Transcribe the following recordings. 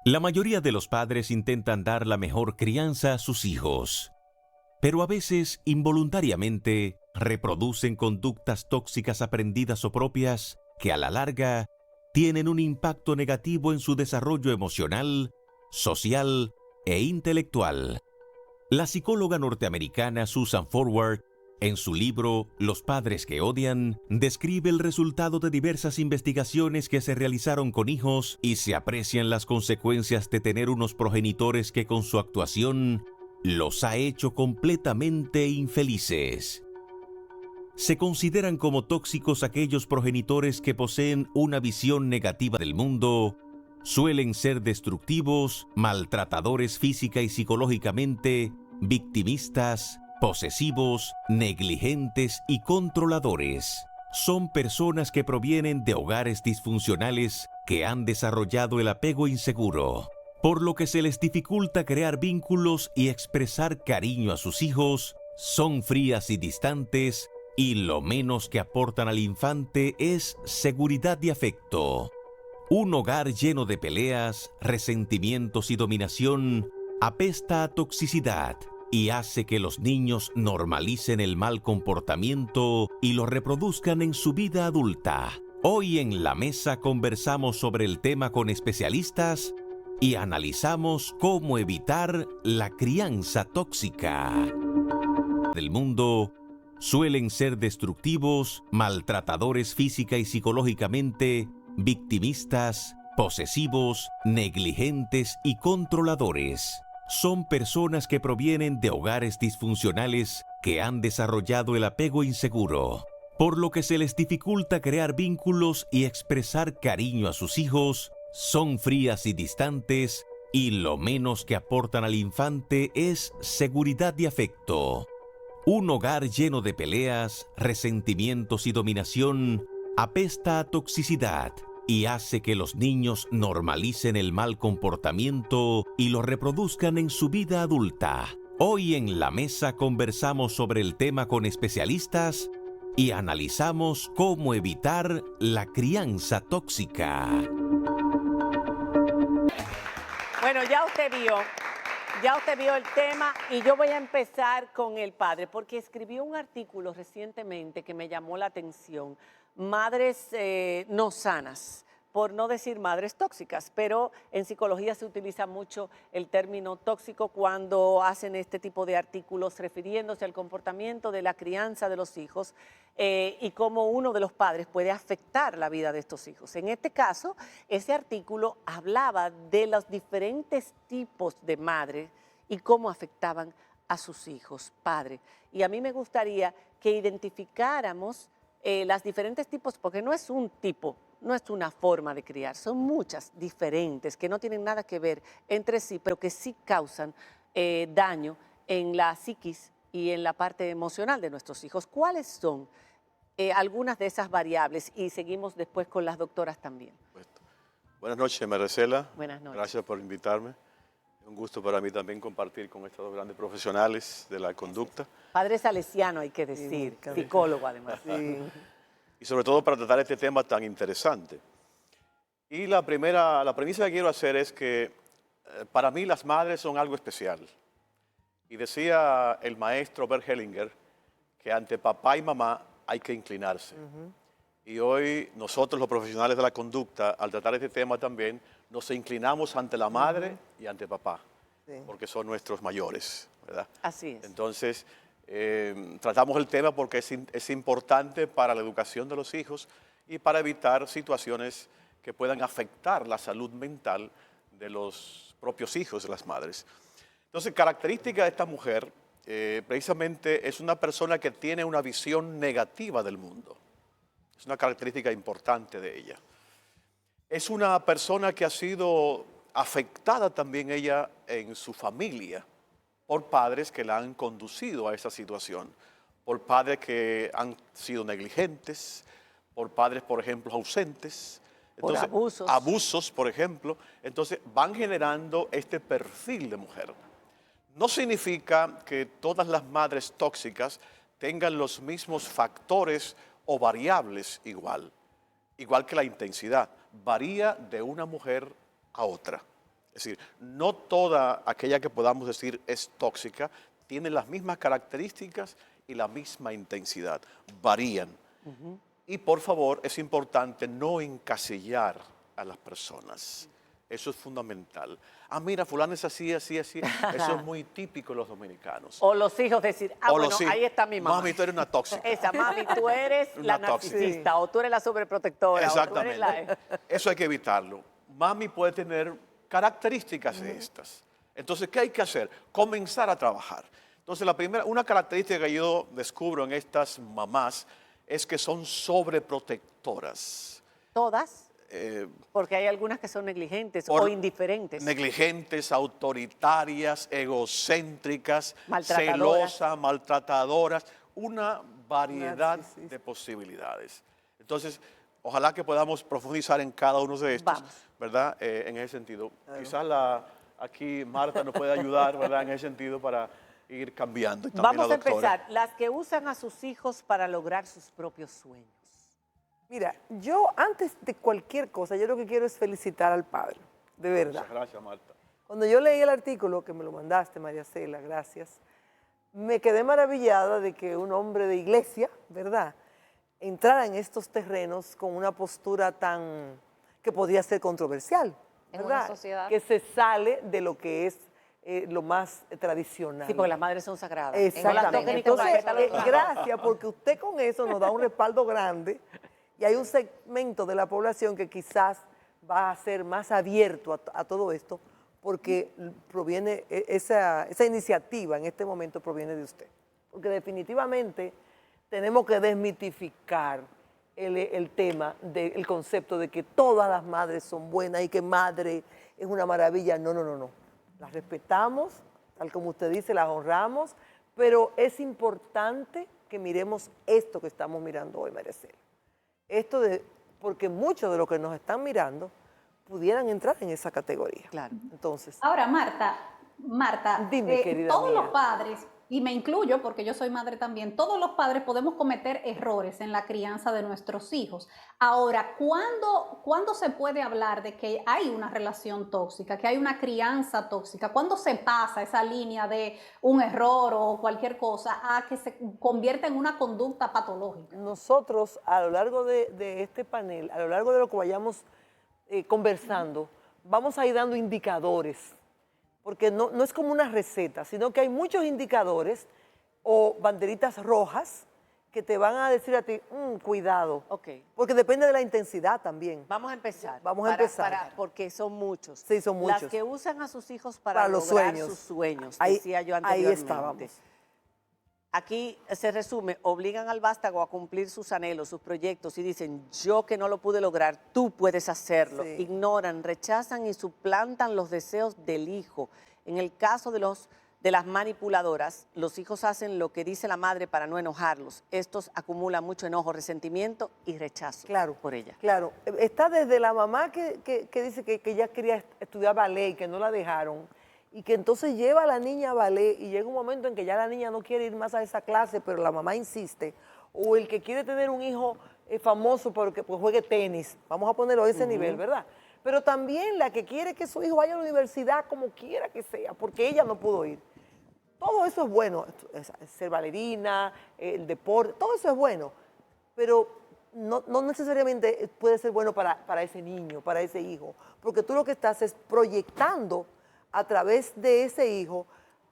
La mayoría de los padres intentan dar la mejor crianza a sus hijos, pero a veces, involuntariamente, reproducen conductas tóxicas aprendidas o propias que a la larga tienen un impacto negativo en su desarrollo emocional, social e intelectual. La psicóloga norteamericana Susan Forward, en su libro Los padres que odian, describe el resultado de diversas investigaciones que se realizaron con hijos y se aprecian las consecuencias de tener unos progenitores que con su actuación los ha hecho completamente infelices. Se consideran como tóxicos aquellos progenitores que poseen una visión negativa del mundo, suelen ser destructivos, maltratadores física y psicológicamente, victimistas, posesivos, negligentes y controladores. Son personas que provienen de hogares disfuncionales que han desarrollado el apego inseguro, por lo que se les dificulta crear vínculos y expresar cariño a sus hijos, son frías y distantes, y lo menos que aportan al infante es seguridad y afecto. Un hogar lleno de peleas, resentimientos y dominación apesta a toxicidad y hace que los niños normalicen el mal comportamiento y lo reproduzcan en su vida adulta. Hoy en la mesa conversamos sobre el tema con especialistas y analizamos cómo evitar la crianza tóxica. Del mundo suelen ser destructivos, maltratadores física y psicológicamente, victimistas, posesivos, negligentes y controladores. Son personas que provienen de hogares disfuncionales que han desarrollado el apego inseguro, por lo que se les dificulta crear vínculos y expresar cariño a sus hijos, son frías y distantes, y lo menos que aportan al infante es seguridad y afecto. Un hogar lleno de peleas, resentimientos y dominación apesta a toxicidad y hace que los niños normalicen el mal comportamiento y lo reproduzcan en su vida adulta. Hoy en la mesa conversamos sobre el tema con especialistas y analizamos cómo evitar la crianza tóxica. Bueno, ya usted vio el tema y yo voy a empezar con el padre, porque escribió un artículo recientemente que me llamó la atención, madres no sanas, por no decir madres tóxicas, pero en psicología se utiliza mucho el término tóxico cuando hacen este tipo de artículos refiriéndose al comportamiento de la crianza de los hijos y cómo uno de los padres puede afectar la vida de estos hijos. En este caso, ese artículo hablaba de los diferentes tipos de madres y cómo afectaban a sus hijos, padre. Y a mí me gustaría que identificáramos las diferentes tipos, porque no es un tipo, no es una forma de criar, son muchas diferentes que no tienen nada que ver entre sí, pero que sí causan daño en la psiquis y en la parte emocional de nuestros hijos. ¿Cuáles son algunas de esas variables? Y seguimos después con las doctoras también. Buenas noches, Maricela. Buenas noches. Gracias por invitarme. Es un gusto para mí también compartir con estos dos grandes profesionales de la conducta. Padre salesiano, hay que decir, sí, psicólogo además. Sí. Y sobre todo para tratar este tema tan interesante. Y la premisa que quiero hacer es que para mí las madres son algo especial. Y decía el maestro Bert Hellinger que ante papá y mamá hay que inclinarse. Y hoy nosotros los profesionales de la conducta, al tratar este tema también, nos inclinamos ante la madre y ante papá, porque son nuestros mayores, ¿verdad? Así es. Entonces, tratamos el tema porque es importante para la educación de los hijos y para evitar situaciones que puedan afectar la salud mental de los propios hijos de las madres. Entonces, característica de esta mujer, precisamente es una persona que tiene una visión negativa del mundo. Es una característica importante de ella. Es una persona que ha sido afectada también ella en su familia por padres que la han conducido a esa situación, por padres que han sido negligentes, por padres, por ejemplo, ausentes. Entonces, por abusos. Abusos, por ejemplo. Entonces, van generando este perfil de mujer. No significa que todas las madres tóxicas tengan los mismos factores o variables igual que la intensidad. Varía de una mujer a otra. Es decir, no toda aquella que podamos decir es tóxica tiene las mismas características y la misma intensidad. Varían. Y por favor, es importante no encasillar a las personas. Eso es fundamental. Ah, mira, fulano es así, así, así. Eso es muy típico de los dominicanos. O los hijos decir, ah, O bueno, los hijos, ahí está mi mamá. mami, tú eres una tóxica. Esa, mami, tú eres la Una tóxica. narcisista, o tú eres la sobreprotectora, Exactamente. o tú eres la... Eso hay que evitarlo. Mami puede tener características de estas. Entonces, ¿qué hay que hacer? Comenzar a trabajar. Entonces, una característica que yo descubro en estas mamás es que son sobreprotectoras. ¿Todas? Porque hay algunas que son negligentes o indiferentes. Negligentes, autoritarias, egocéntricas, Maltratadoras. celosas, maltratadoras, una variedad de posibilidades. Entonces, ojalá que podamos profundizar en cada uno de estos, Vamos. ¿verdad? En ese sentido. Quizás aquí Marta nos puede ayudar, ¿verdad? En ese sentido para ir cambiando. Y también Vamos la a doctora. empezar. Las que usan a sus hijos para lograr sus propios sueños. Mira, yo antes de cualquier cosa, yo lo que quiero es felicitar al padre, de verdad. Muchas gracias, Marta. Cuando yo leí el artículo, que me lo mandaste, María Cela, gracias, me quedé maravillada de que un hombre de iglesia, ¿verdad?, entrara en estos terrenos con una postura tan, que podría ser controversial, En ¿verdad? una sociedad. Que se sale de lo que es lo más tradicional. Sí, porque las madres son sagradas. Exactamente. Entonces, Entonces, gracias, porque usted con eso nos da un respaldo grande y hay un segmento de la población que quizás va a ser más abierto a todo esto porque proviene, esa iniciativa en este momento proviene de usted. Porque definitivamente tenemos que desmitificar el tema del concepto de que todas las madres son buenas y que madre es una maravilla. No, no, no, no. Las respetamos, tal como usted dice, las honramos, pero es importante que miremos esto que estamos mirando hoy, María Cela. Porque muchos de los que nos están mirando pudieran entrar en esa categoría. Claro. Entonces, Ahora, Marta, Dime, querida todos mía. los padres, y me incluyo porque yo soy madre también, todos los padres podemos cometer errores en la crianza de nuestros hijos. Ahora, ¿cuándo se puede hablar de que hay una relación tóxica, que hay una crianza tóxica? ¿Cuándo se pasa esa línea de un error o cualquier cosa a que se convierta en una conducta patológica? nosotros a lo largo de este panel, a lo largo de lo que vayamos conversando, vamos a ir dando indicadores, porque no es como una receta, sino que hay muchos indicadores o banderitas rojas que te van a decir a ti, cuidado, Ok. porque depende de la intensidad también. Vamos a empezar. Vamos a empezar. Porque son muchos. Sí, son muchos. Las que usan a sus hijos para Para los lograr sueños. sus sueños, Ahí- decía yo ahí anteriormente. estábamos. Aquí se resume, obligan al vástago a cumplir sus anhelos, sus proyectos y dicen, yo que no lo pude lograr, tú puedes hacerlo. Sí. Ignoran, rechazan y suplantan los deseos del hijo. En el caso de las manipuladoras, los hijos hacen lo que dice la madre para no enojarlos. Estos acumulan mucho enojo, resentimiento y rechazo Claro, por ella. Claro, está desde la mamá que dice que ella quería estudiar ballet y que no la dejaron, y que entonces lleva a la niña a ballet y llega un momento en que ya la niña no quiere ir más a esa clase, pero la mamá insiste, o el que quiere tener un hijo famoso porque pues, juegue tenis, vamos a ponerlo a ese nivel, ¿verdad? Pero también la que quiere que su hijo vaya a la universidad como quiera que sea, porque ella no pudo ir. Todo eso es bueno, ser bailarina, el deporte, todo eso es bueno, pero no necesariamente puede ser bueno para ese niño, para ese hijo, porque tú lo que estás es proyectando a través de ese hijo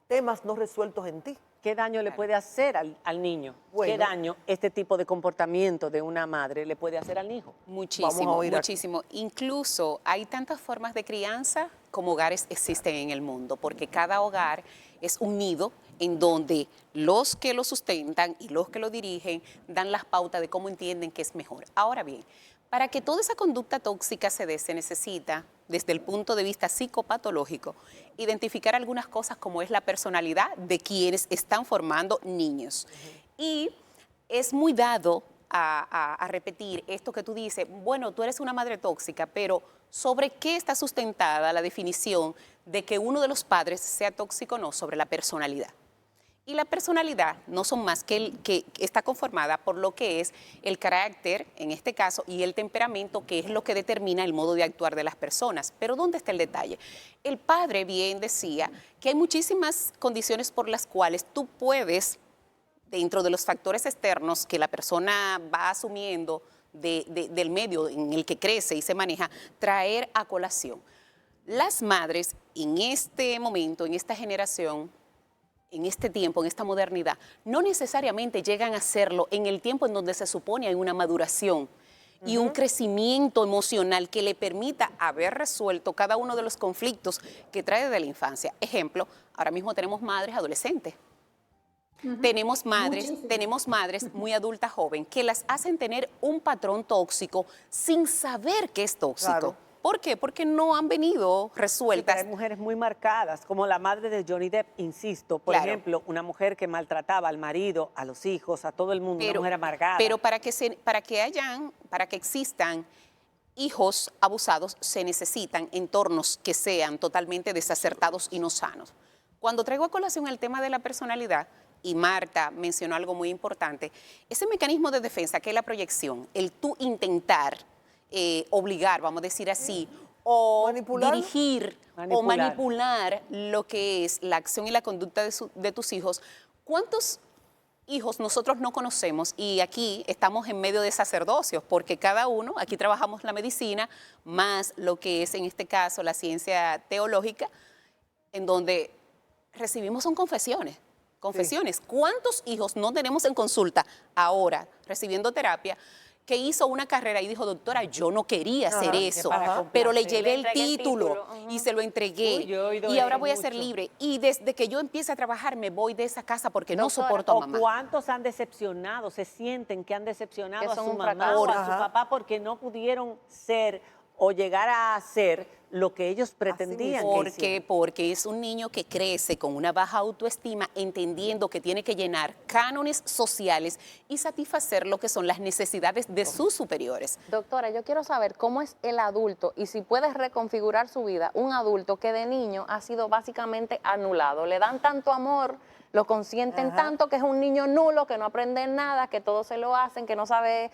temas no resueltos en ti. ¿Qué daño le puede hacer al niño? Bueno. ¿Qué daño este tipo de comportamiento de una madre le puede hacer al hijo? Vamos a Muchísimo, oír aquí. muchísimo. Incluso hay tantas formas de crianza como hogares existen en el mundo, porque cada hogar es un nido en donde los que lo sustentan y los que lo dirigen dan las pautas de cómo entienden que es mejor. Ahora bien, para que toda esa conducta tóxica se dé, se necesita, desde el punto de vista psicopatológico, identificar algunas cosas como es la personalidad de quienes están formando niños. Y es muy dado a repetir esto que tú dices, bueno, tú eres una madre tóxica, pero ¿sobre qué está sustentada la definición de que uno de los padres sea tóxico o no? Sobre la personalidad. Y la personalidad no son más que está conformada por lo que es el carácter, en este caso, y el temperamento, que es lo que determina el modo de actuar de las personas. Pero ¿dónde está el detalle? El padre bien decía que hay muchísimas condiciones por las cuales tú puedes, dentro de los factores externos que la persona va asumiendo del medio en el que crece y se maneja, traer a colación. Las madres en este momento, en esta generación, en este tiempo, en esta modernidad, no necesariamente llegan a hacerlo en el tiempo en donde se supone hay una maduración y un crecimiento emocional que le permita haber resuelto cada uno de los conflictos que trae de la infancia. Ejemplo, ahora mismo tenemos madres adolescentes. Tenemos madres muy adultas joven que las hacen tener un patrón tóxico sin saber que es tóxico. Claro. ¿Por qué? Porque no han venido Sí, resueltas. pero hay mujeres muy marcadas, como la madre de Johnny Depp, insisto. Por Claro. ejemplo, una mujer que maltrataba al marido, a los hijos, a todo el mundo, una mujer amargada. Pero para que existan hijos abusados, se necesitan entornos que sean totalmente desacertados y no sanos. Cuando traigo a colación el tema de la personalidad, y Marta mencionó algo muy importante, ese mecanismo de defensa que es la proyección, el tú intentar obligar, vamos a decir así, o ¿Manipularlo? dirigir o manipular lo que es la acción y la conducta de tus hijos. ¿Cuántos hijos nosotros no conocemos? Y aquí estamos en medio de sacerdocios, porque cada uno, aquí trabajamos la medicina, más lo que es en este caso la ciencia teológica, en donde recibimos son confesiones. Confesiones. ¿Cuántos hijos no tenemos en consulta ahora, recibiendo terapia, que hizo una carrera y dijo, doctora, yo no quería hacer eso, pero le llevé el título y se lo entregué y ahora voy a ser libre? Y desde que yo empiece a trabajar me voy de esa casa porque no soporto a mamá. ¿O cuántos han decepcionado, se sienten que han decepcionado Que a son su un mamá fracaso. o a su papá porque no pudieron ser o llegar a ser lo que ellos pretendían que hicieran? Porque es un niño que crece con una baja autoestima, entendiendo que tiene que llenar cánones sociales y satisfacer lo que son las necesidades de sus superiores. Doctora, yo quiero saber cómo es el adulto y si puedes reconfigurar su vida, un adulto que de niño ha sido básicamente anulado. Le dan tanto amor, lo consienten tanto que es un niño nulo, que no aprende nada, que todo se lo hacen, que no sabe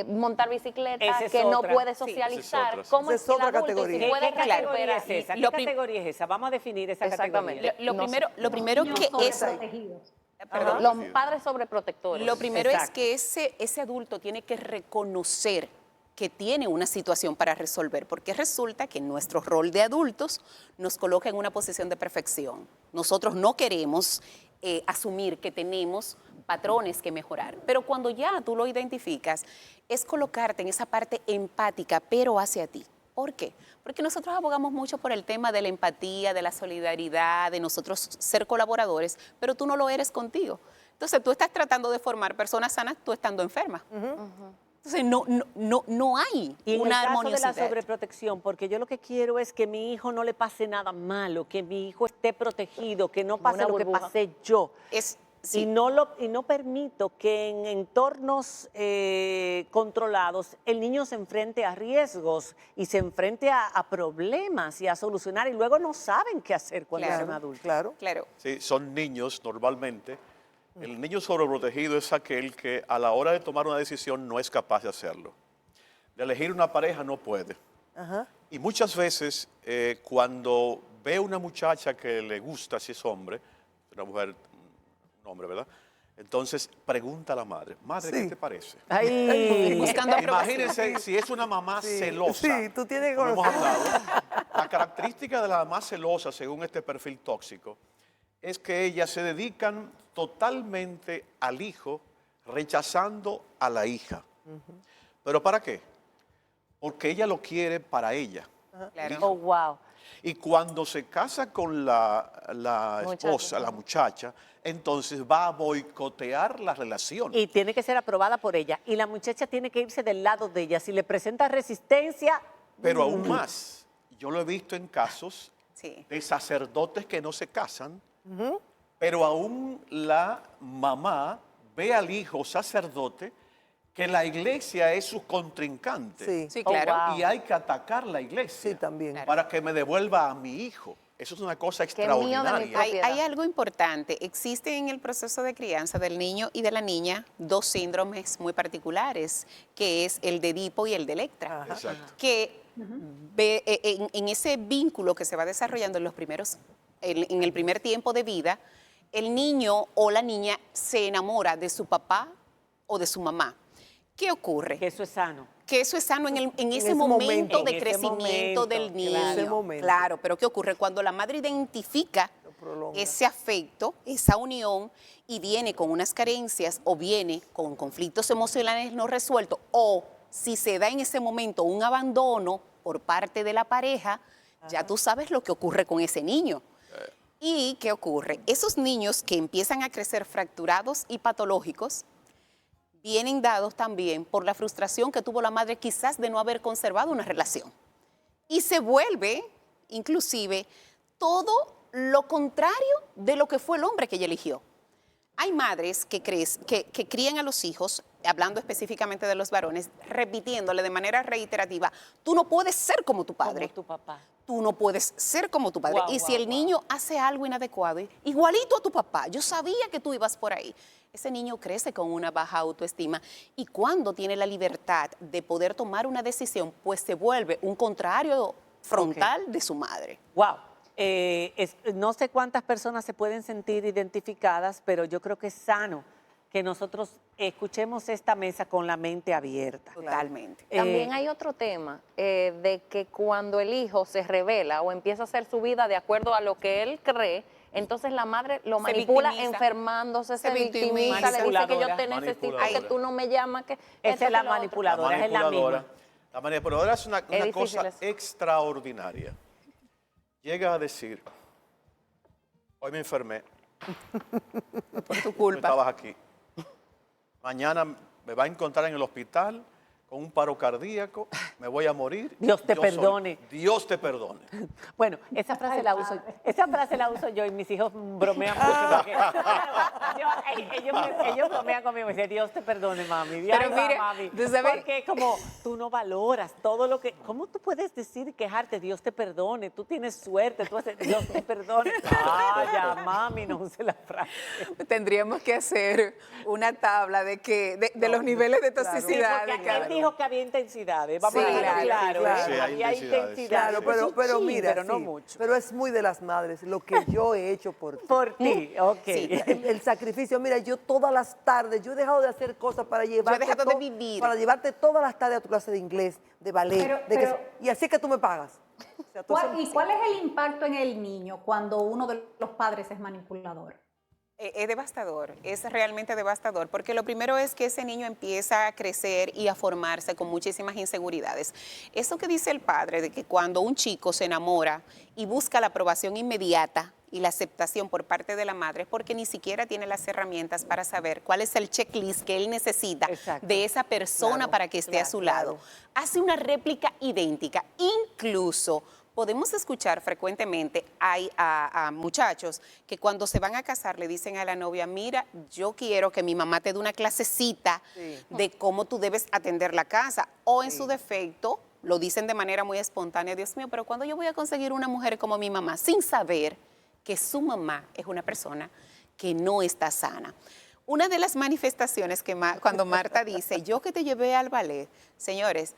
montar bicicleta, Esa es que no otra. puede Sí, socializar. esa es ¿Cómo otra. es Esa es el otra adulto? Y categoría. si puede ¿Qué categoría recuperar. es esa? ¿Qué Lo prim- categoría es esa? Vamos a definir esa Exactamente. categoría. Lo primero que es... Perdón. Los padres sobreprotectores. Lo primero es Exacto. que ese adulto tiene que reconocer que tiene una situación para resolver, porque resulta que nuestro rol de adultos nos coloca en una posición de perfección. Nosotros no queremos asumir que tenemos patrones que mejorar, pero cuando ya tú lo identificas, es colocarte en esa parte empática, pero hacia ti. ¿Por qué? Porque nosotros abogamos mucho por el tema de la empatía, de la solidaridad, de nosotros ser colaboradores, pero tú no lo eres contigo. Entonces tú estás tratando de formar personas sanas, tú estando enferma. Entonces no hay Y en una el caso de armoniosidad. la sobreprotección, porque yo lo que quiero es que mi hijo no le pase nada malo, que mi hijo esté protegido, que no pase una lo que burbuja. pasé yo. Sí. Y no permito que en entornos controlados el niño se enfrente a riesgos y se enfrente a problemas y a solucionar y luego no saben qué hacer cuando Claro. son adultos. Claro. Claro. Sí, son niños normalmente. El niño sobreprotegido es aquel que a la hora de tomar una decisión no es capaz de hacerlo. De elegir una pareja no puede. Y muchas veces cuando ve una muchacha que le gusta, si es hombre, una mujer, un hombre, ¿verdad? Entonces pregunta a la madre, madre, ¿qué te parece? Ay, Buscando aprobación. Imagínense si es una mamá celosa. Sí, tú tienes que como hemos conocer. hablado. La característica de la mamá celosa, según este perfil tóxico, es que ellas se dedican totalmente al hijo, rechazando a la hija. ¿Pero para qué? Porque ella lo quiere para ella. Claro. oh, wow. Y cuando se casa con la esposa, la muchacha, entonces va a boicotear la relación. Y tiene que ser aprobada por ella. Y la muchacha tiene que irse del lado de ella. Si le presenta resistencia, Pero aún más, yo lo he visto en casos Sí. de sacerdotes que no se casan, pero aún la mamá ve al hijo sacerdote que la iglesia es su contrincante. Sí. Sí, Oh, claro. wow. Y hay que atacar la iglesia Sí, también. para que me devuelva a mi hijo. Eso es una cosa Que es mío de mi extraordinaria. propiedad. Hay algo importante. Existe en el proceso de crianza del niño y de la niña dos síndromes muy particulares, que es el de Edipo y el de Electra. Exacto. Que en ese vínculo que se va desarrollando en los primeros, en el primer tiempo de vida, el niño o la niña se enamora de su papá o de su mamá. ¿Qué ocurre? Que eso es sano. Que eso es sano en ese ese momento momento. de En ese crecimiento momento, del niño. claro. Ese momento. Claro, pero ¿qué ocurre? Cuando la madre identifica prolonga. ese afecto, esa unión, y viene con unas carencias o viene con conflictos emocionales no resueltos, o si se da en ese momento un abandono por parte de la pareja, ya tú sabes lo que ocurre con ese niño. ¿Y qué ocurre? Esos niños que empiezan a crecer fracturados y patológicos, vienen dados también por la frustración que tuvo la madre quizás de no haber conservado una relación. Y se vuelve, inclusive, todo lo contrario de lo que fue el hombre que ella eligió. Hay madres que crían a los hijos, hablando específicamente de los varones, repitiéndole de manera reiterativa, tú no puedes ser como tu padre. Como tu papá. Tú no puedes ser como tu padre. Guau, y si guau, el niño hace algo inadecuado, igualito a tu papá, yo sabía que tú ibas por ahí. Ese niño crece con una baja autoestima y cuando tiene la libertad de poder tomar una decisión, pues se vuelve un contrario frontal de su madre. Wow. No sé cuántas personas se pueden sentir identificadas, pero yo creo que es sano que nosotros escuchemos esta mesa con la mente abierta. Totalmente. También hay otro tema de que cuando el hijo se revela o empieza a hacer su vida de acuerdo a lo que él cree, entonces la madre lo manipula victimiza. enfermándose, se Se victimiza. victimiza, le dice que yo te Manipuladora. necesito, que Manipuladora. tú no me llamas, que Esa esto, es la que lo otro. manipuladora, es la misma. La manipuladora es una difícil cosa eso. extraordinaria. Llega a decir, hoy me enfermé, Por tu no culpa. estabas aquí. Mañana me va a encontrar en el hospital con un paro cardíaco, me voy a morir. Dios te Yo soy- perdone. Dios te perdone. Bueno, esa frase la uso yo y mis hijos bromean mucho porque ellos bromean conmigo y me dicen, Dios te perdone, mami. Dios, Pero mire, mami. tú sabes- Porque es como, tú no valoras todo lo que, ¿cómo tú puedes decir y quejarte? Dios te perdone, tú tienes suerte, tú haces, Dios te perdone. Vaya, mami, no use la frase. Tendríamos que hacer una tabla de los niveles de Sí, toxicidad porque de cada él dijo que había intensidades. Vamos Sí, a dejarlo claro, claro. Sí, hay había intensidades. intensidades. Claro, pero Sí, mira, pero no sí, mucho. pero es muy de las madres, lo que yo he hecho por ti. Por ti, ok. Sí. El sacrificio, mira, yo todas las tardes, yo he dejado de hacer cosas para llevarte, dejado de vivir. para llevarte todas las tardes a tu clase de inglés, de ballet, y así es que tú me pagas. O sea, tú ¿Y cuál es el impacto en el niño cuando uno de los padres es manipulador? Es devastador, es realmente devastador, porque lo primero es que ese niño empieza a crecer y a formarse con muchísimas inseguridades. Eso que dice el padre, de que cuando un chico se enamora y busca la aprobación inmediata y la aceptación por parte de la madre, es porque ni siquiera tiene las herramientas para saber cuál es el checklist que él necesita Exacto. de esa persona Claro, para que esté a su lado. Hace una réplica idéntica, incluso podemos escuchar frecuentemente a muchachos que cuando se van a casar le dicen a la novia, mira, yo quiero que mi mamá te dé una clasecita de cómo tú debes atender la casa. O en su defecto, lo dicen de manera muy espontánea, Dios mío, pero ¿cuándo yo voy a conseguir una mujer como mi mamá? Sin saber que su mamá es una persona que no está sana. Una de las manifestaciones que cuando Marta dice, yo que te llevé al ballet, señores,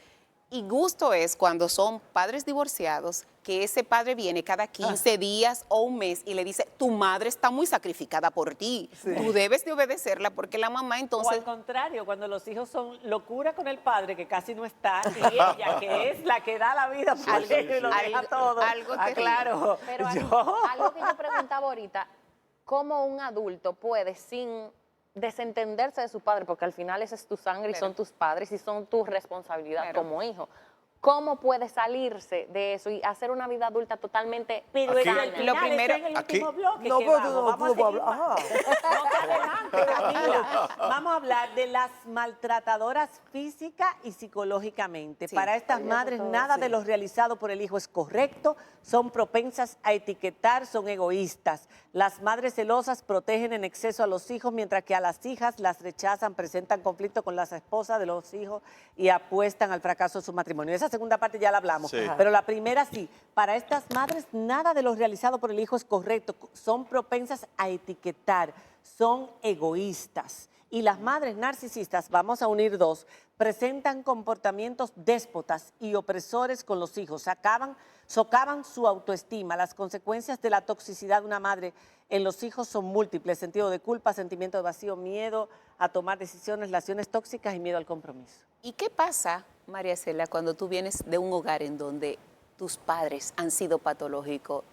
y gusto es cuando son padres divorciados, que ese padre viene cada 15 días o un mes y le dice, tu madre está muy sacrificada por ti, tú debes de obedecerla porque la mamá O entonces... al contrario, cuando los hijos son locura con el padre, que casi no está, y ella, que es la que da la vida por Algo- ellos y lo deja algo- todo. algo terrible. Claro. Pero Yo- algo que yo preguntaba ahorita, ¿cómo un adulto puede sin desentenderse de su padre, porque al final esa es tu sangre y Claro. son tus padres y son tu responsabilidad Claro. como hijo? ¿Cómo puede salirse de eso y hacer una vida adulta totalmente Pero Aquí- al final, Lo primero- esto en el aquí- último bloque No, que pero vamos, vamos a tú no seguir puedes más. hablar. No te adelantes, Camila. Vamos a hablar de las maltratadoras física y psicológicamente. Sí. Para estas madres, nada de lo realizado por el hijo es correcto, son propensas a etiquetar, son egoístas. Las madres celosas protegen en exceso a los hijos, mientras que a las hijas las rechazan, presentan conflicto con las esposas de los hijos y apuestan al fracaso de su matrimonio. Esa esa segunda parte ya la hablamos, Sí. pero la primera sí. Para estas madres, nada de lo realizado por el hijo es correcto. Son propensas a etiquetar, son egoístas. Y las madres narcisistas, vamos a unir dos, presentan comportamientos déspotas y opresores con los hijos, socavan su autoestima. Las consecuencias de la toxicidad de una madre en los hijos son múltiples: sentido de culpa, sentimiento de vacío, miedo a tomar decisiones, relaciones tóxicas y miedo al compromiso. ¿Y qué pasa, María Cela, cuando tú vienes de un hogar en donde tus padres han sido patológicos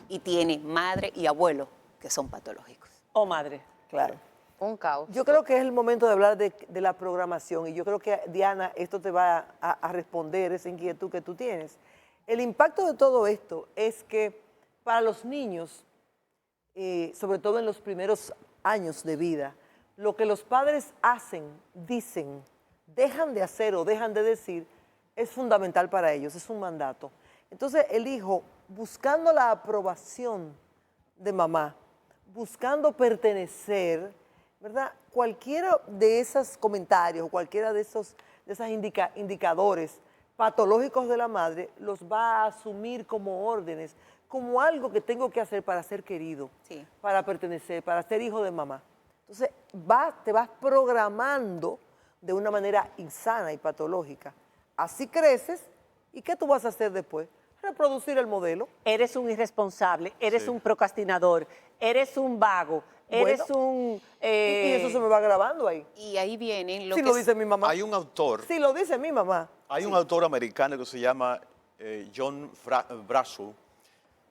y tienes madre y abuelo que son patológicos? Oh, madre. Claro. Un caos. Yo creo que es el momento de hablar de la programación y yo creo que, Diana, esto te va a responder esa inquietud que tú tienes. El impacto de todo esto es que para los niños, sobre todo en los primeros años de vida, lo que los padres hacen, dicen, dejan de hacer o dejan de decir es fundamental para ellos, es un mandato. Entonces el hijo, buscando la aprobación de mamá, buscando pertenecer, ¿verdad? Cualquiera de esos comentarios, cualquiera de esos indicadores patológicos de la madre, los va a asumir como órdenes, como algo que tengo que hacer para ser querido, Sí. para pertenecer, para ser hijo de mamá. Entonces, te vas programando de una manera insana y patológica. Así creces, ¿y qué tú vas a hacer después? Reproducir el modelo. Eres un irresponsable, eres Sí. un procrastinador, eres un vago, eres Bueno, un... Y eso se me va grabando ahí. Y ahí vienen lo Sí que lo dice mi mamá. Hay un autor, Sí lo dice mi mamá. hay un autor americano que se llama John Bradshaw.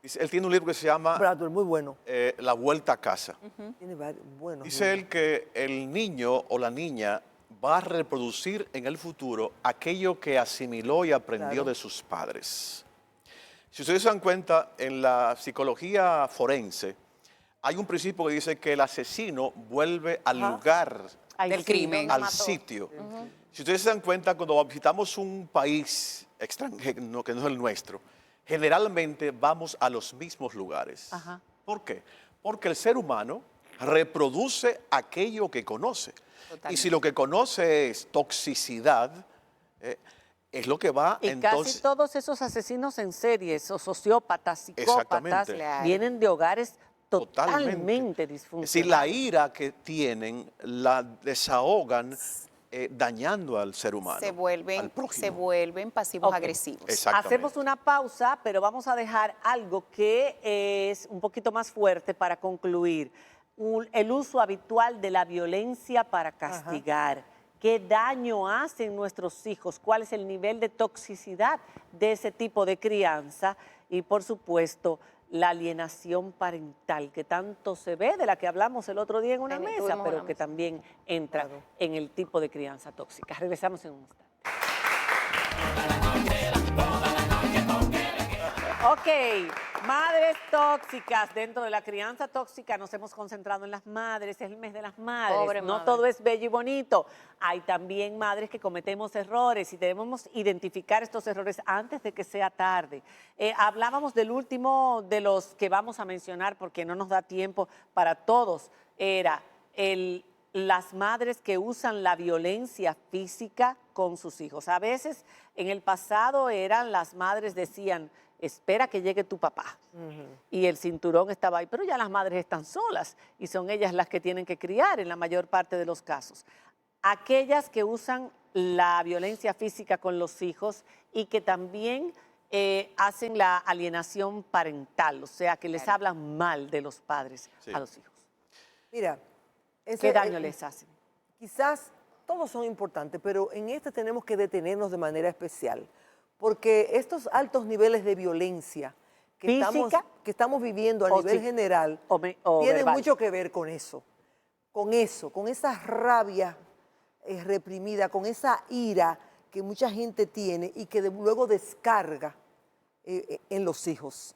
Él tiene un libro que se llama Bradford, muy bueno. La Vuelta a Casa. Tiene varios buenos. Dice él que el niño o la niña va a reproducir en el futuro aquello que asimiló y aprendió Claro. de sus padres. Si ustedes se dan cuenta, en la psicología forense hay un principio que dice que el asesino vuelve al lugar, Ay, del sí, crimen. no, al no mató. sitio. Si ustedes se dan cuenta, cuando visitamos un país extranjero, que no es el nuestro, generalmente vamos a los mismos lugares. Ajá. ¿Por qué? Porque el ser humano reproduce aquello que conoce. Totalmente. Y si lo que conoce es toxicidad, es lo que va Y entonces... casi todos esos asesinos en series o sociópatas, psicópatas, Exactamente. Claro. vienen de hogares Totalmente. totalmente Es disfuncionales. decir, la ira que tienen la desahogan dañando al ser humano. al se vuelven pasivos Ok. agresivos. Exactamente. Hacemos una pausa, pero vamos a dejar algo que es un poquito más fuerte para concluir. El uso habitual de la violencia para castigar. ¿Qué daño hacen nuestros hijos? ¿Cuál es el nivel de toxicidad de ese tipo de crianza? Y por supuesto, la alienación parental, que tanto se ve, de la que hablamos el otro día en una mesa, Tuvimos pero una que mesa. también entra en el tipo de crianza tóxica. Regresamos en un instante. Ok, madres tóxicas. Dentro de la crianza tóxica nos hemos concentrado en las madres, es el mes de las madres. Pobre No madre. todo es bello y bonito. Hay también madres que cometemos errores y debemos identificar estos errores antes de que sea tarde. Hablábamos del último de los que vamos a mencionar porque no nos da tiempo para todos. Era las madres que usan la violencia física con sus hijos. A veces en el pasado eran las madres decían, espera que llegue tu papá. Y el cinturón estaba ahí, pero ya las madres están solas y son ellas las que tienen que criar en la mayor parte de los casos. Aquellas que usan la violencia física con los hijos y que también hacen la alienación parental, o sea, que les hablan mal de los padres Sí. a los hijos. Mira, ¿Qué daño les hacen? Quizás todos son importantes, pero en este tenemos que detenernos de manera especial, porque estos altos niveles de violencia que ¿Física? estamos viviendo a O nivel sí, general o tienen verbal. mucho que ver con eso, con esa rabia reprimida, con esa ira que mucha gente tiene y que luego descarga en los hijos.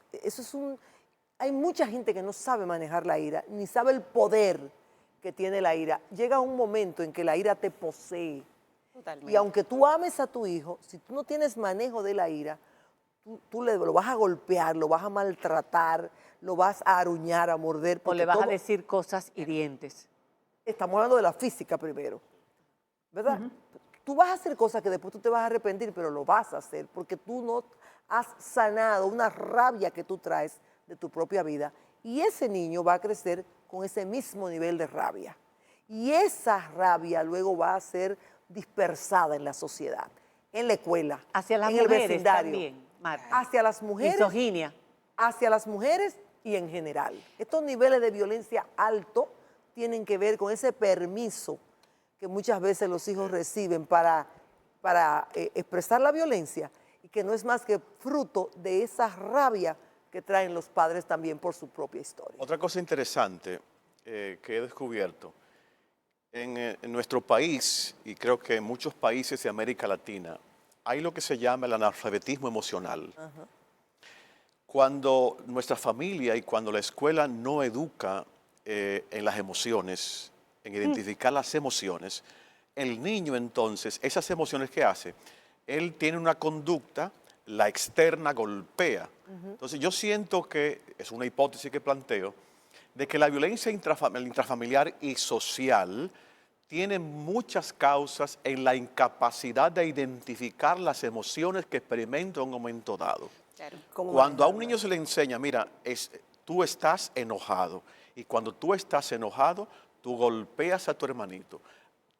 Hay mucha gente que no sabe manejar la ira, ni sabe el poder que tiene la ira. Llega un momento en que la ira te posee. Totalmente. Y aunque tú ames a tu hijo, si tú no tienes manejo de la ira, tú lo vas a golpear, lo vas a maltratar, lo vas a aruñar, a morder. O porque le vas a todo- decir cosas hirientes. Estamos hablando de la física primero, ¿verdad? tú vas a hacer cosas que después tú te vas a arrepentir, pero lo vas a hacer porque tú no has sanado una rabia que tú traes de tu propia vida. Y ese niño va a crecer con ese mismo nivel de rabia. Y esa rabia luego va a ser dispersada en la sociedad, en la escuela, Hacia las en el mujeres vecindario, también, Marta. hacia las mujeres, Misoginia. hacia las mujeres y en general. Estos niveles de violencia alto tienen que ver con ese permiso que muchas veces los hijos reciben para expresar la violencia y que no es más que fruto de esa rabia que traen los padres también por su propia historia. Otra cosa interesante que he descubierto, en nuestro país, y creo que en muchos países de América Latina, hay lo que se llama el analfabetismo emocional. Cuando nuestra familia y cuando la escuela no educa en las emociones, en identificar las emociones, el niño entonces, esas emociones que hace, él tiene una conducta, la externa golpea. Entonces yo siento que, es una hipótesis que planteo, de que la violencia intrafamiliar y social tiene muchas causas en la incapacidad de identificar las emociones que experimenta en un momento dado. Claro. Cuando a un niño se le enseña, mira, tú estás enojado, y cuando tú estás enojado, tú golpeas a tu hermanito.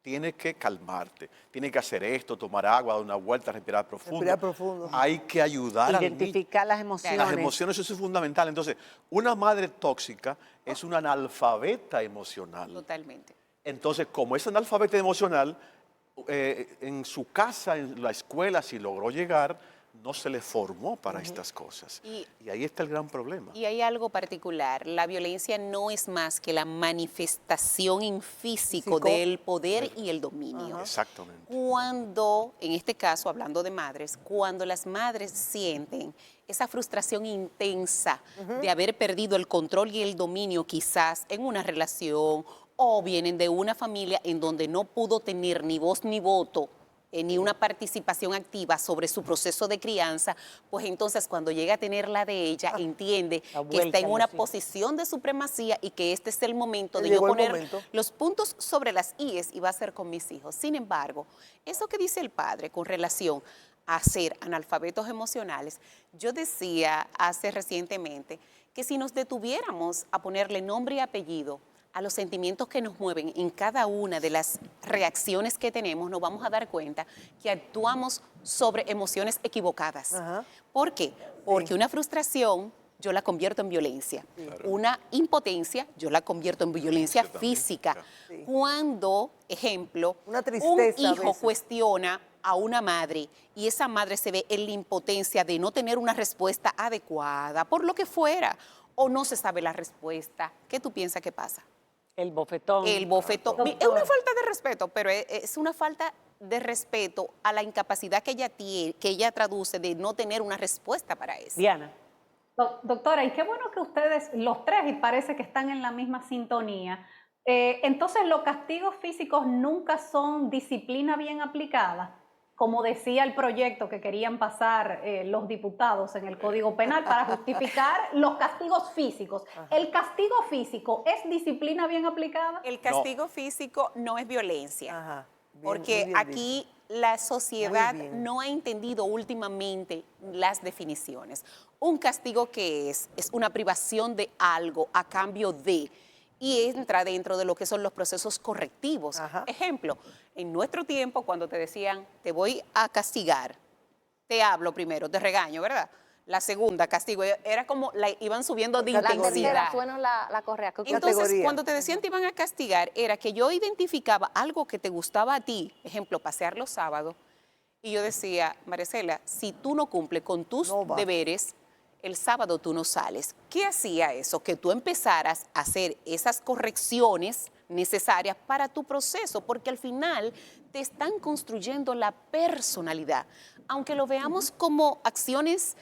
Tienes que calmarte, tienes que hacer esto, tomar agua, dar una vuelta, respirar profundo. Respirar profundo. Hay que ayudar al niño. Identificar las emociones. Las emociones, eso es fundamental. Entonces, una madre tóxica es una analfabeta emocional. Totalmente. Entonces, como es analfabeta emocional, en su casa, en la escuela, si logró llegar, no se le formó para estas cosas. Y ahí está el gran problema. Y hay algo particular, la violencia no es más que la manifestación en físico del poder y el dominio. Exactamente. Cuando, en este caso, hablando de madres, cuando las madres sienten esa frustración intensa de haber perdido el control y el dominio quizás en una relación o vienen de una familia en donde no pudo tener ni voz ni voto, ni una participación activa sobre su proceso de crianza, pues entonces cuando llega a tener la de ella, entiende que está en una posición de supremacía y que este es el momento de yo poner los puntos sobre las íes y va a ser con mis hijos. Sin embargo, eso que dice el padre con relación a ser analfabetos emocionales, yo decía hace recientemente que si nos detuviéramos a ponerle nombre y apellido a los sentimientos que nos mueven en cada una de las reacciones que tenemos, nos vamos a dar cuenta que actuamos sobre emociones equivocadas. ¿Por qué? Porque una frustración yo la convierto en violencia. Una impotencia yo la convierto en violencia física. Cuando, ejemplo, un hijo cuestiona a una madre y esa madre se ve en la impotencia de no tener una respuesta adecuada, por lo que fuera, o no se sabe la respuesta, ¿qué tú piensas que pasa? El bofetón. El bofetón. Es una falta de respeto, pero es una falta de respeto a la incapacidad que ella tiene, que ella traduce de no tener una respuesta para eso. Diana. Doctora, y qué bueno que ustedes, los tres, y parece que están en la misma sintonía. Entonces, ¿los castigos físicos nunca son disciplina bien aplicada? Como decía el proyecto que querían pasar los diputados en el Código Penal para justificar los castigos físicos. ¿El castigo físico es disciplina bien aplicada? El castigo físico no es violencia, porque aquí la sociedad no ha entendido últimamente las definiciones. Un castigo que es una privación de algo a cambio de, y entra dentro de lo que son los procesos correctivos. Ejemplo, en nuestro tiempo, cuando te decían, te voy a castigar, te hablo primero, te regaño, ¿verdad? La segunda, castigo, era como iban subiendo de intensidad. Suena la correa. Entonces, cuando te decían te iban a castigar, era que yo identificaba algo que te gustaba a ti, ejemplo, pasear los sábados, y yo decía, Maricela, si tú no cumples con tus deberes, el sábado tú no sales. ¿Qué hacía eso? Que tú empezaras a hacer esas correcciones necesarias para tu proceso, porque al final te están construyendo la personalidad. Aunque lo veamos como acciones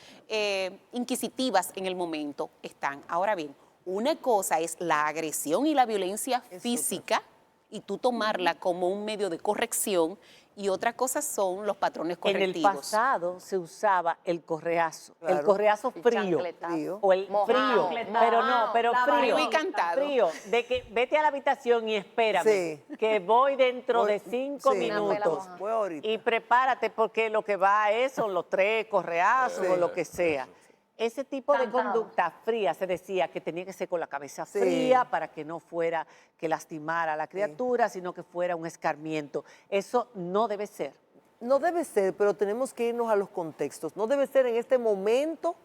inquisitivas en el momento, están. Ahora bien, una cosa es la agresión y la violencia física y tú tomarla como un medio de corrección, y otra cosa son los patrones En el correctivos. pasado se usaba el correazo, el Claro. correazo El frío. chancletazo. O el Mojado. frío, Mojado. pero no, pero La frío. Frío y cantado. Frío, de que vete a la habitación y espérame, Sí. que voy dentro de 5 Sí. minutos. Voy ahorita. Y prepárate porque lo que va es son los 3 correazos o lo que sea. Ese tipo de Cantado. conducta fría se decía que tenía que ser con la cabeza Sí. fría para que no fuera que lastimara a la criatura, sino que fuera un escarmiento. Eso no debe ser. No debe ser, pero tenemos que irnos a los contextos. No debe ser en este momento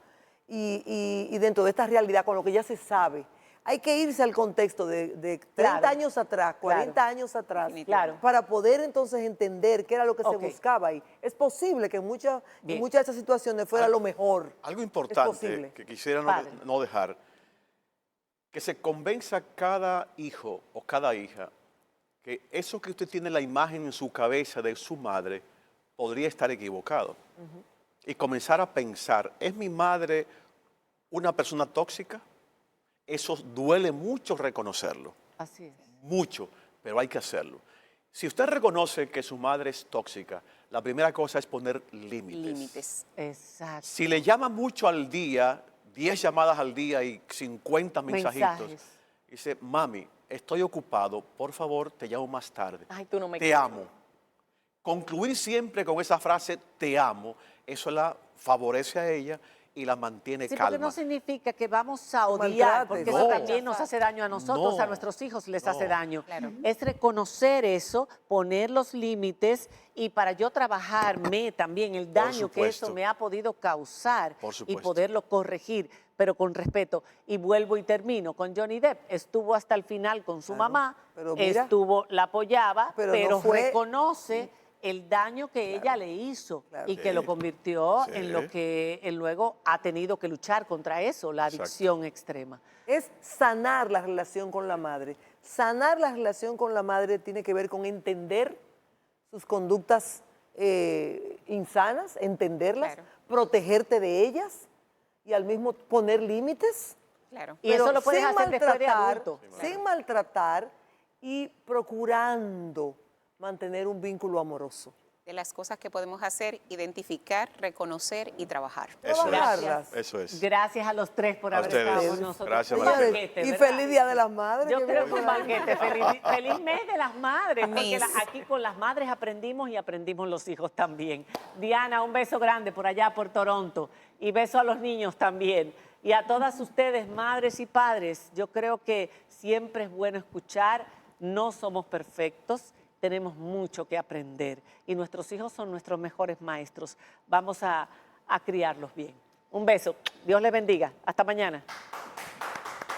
y dentro de esta realidad con lo que ya se sabe. Hay que irse al contexto de 30 Claro. años atrás, 40 años atrás, Claro. para poder entonces entender qué era lo que Ok. se buscaba ahí. Es posible que en muchas Bien. de esas situaciones fuera lo mejor. Algo Es importante posible. que quisiera Padre. no dejar, que se convenza cada hijo o cada hija que eso que usted tiene la imagen en su cabeza de su madre podría estar equivocado. Y comenzar a pensar, ¿es mi madre una persona tóxica? Eso duele mucho reconocerlo, Así es. mucho, pero hay que hacerlo. Si usted reconoce que su madre es tóxica, la primera cosa es poner límites. Límites. Exacto. Si le llama mucho al día, 10 llamadas al día y 50 mensajitos, Mensajes. dice, mami, estoy ocupado, por favor, te llamo más tarde. Ay, tú no me Te quieres. amo. Concluir siempre con esa frase, te amo, eso la favorece a ella y la mantiene Sí, porque calma. no significa que vamos a No odiar, maltrates. porque No. eso también nos hace daño a nosotros, No. a nuestros hijos les hace No. daño. Claro. Es reconocer eso, poner los límites y para yo trabajarme también el daño que eso supuesto. me ha podido causar Por y supuesto. poderlo corregir, pero con respeto. Y vuelvo y termino con Johnny Depp. Estuvo hasta el final con su Claro, mamá, pero mira, la apoyaba, pero pero, no fue- reconoce el daño que ella le hizo Claro. y que lo Sí. convirtió Sí. en lo que él luego ha tenido que luchar contra eso, la Exacto. adicción extrema. Es sanar la relación con la madre. Sanar la relación con la madre tiene que ver con entender sus conductas insanas, entenderlas, Claro. protegerte de ellas y al mismo poner límites. Claro. Y eso pero lo puedes sin hacer después de maltratar, adulto. Sin maltratar y procurando mantener un vínculo amoroso. De las cosas que podemos hacer, identificar, reconocer y trabajar. Eso Trabajarlas. es. Eso es. Gracias a los tres por A haber estado ustedes. con nosotros. Gracias, Un Marcela. banquete, Y ¿verdad? feliz Día de las Madres. Yo que creo viene que un por ahí. banquete. Feliz mes de las madres, porque Mis. aquí con las madres aprendimos y aprendimos los hijos también. Diana, un beso grande por allá, por Toronto. Y beso a los niños también. Y a todas ustedes, madres y padres, yo creo que siempre es bueno escuchar. No somos perfectos, tenemos mucho que aprender. Y nuestros hijos son nuestros mejores maestros. Vamos a criarlos bien. Un beso. Dios les bendiga. Hasta mañana.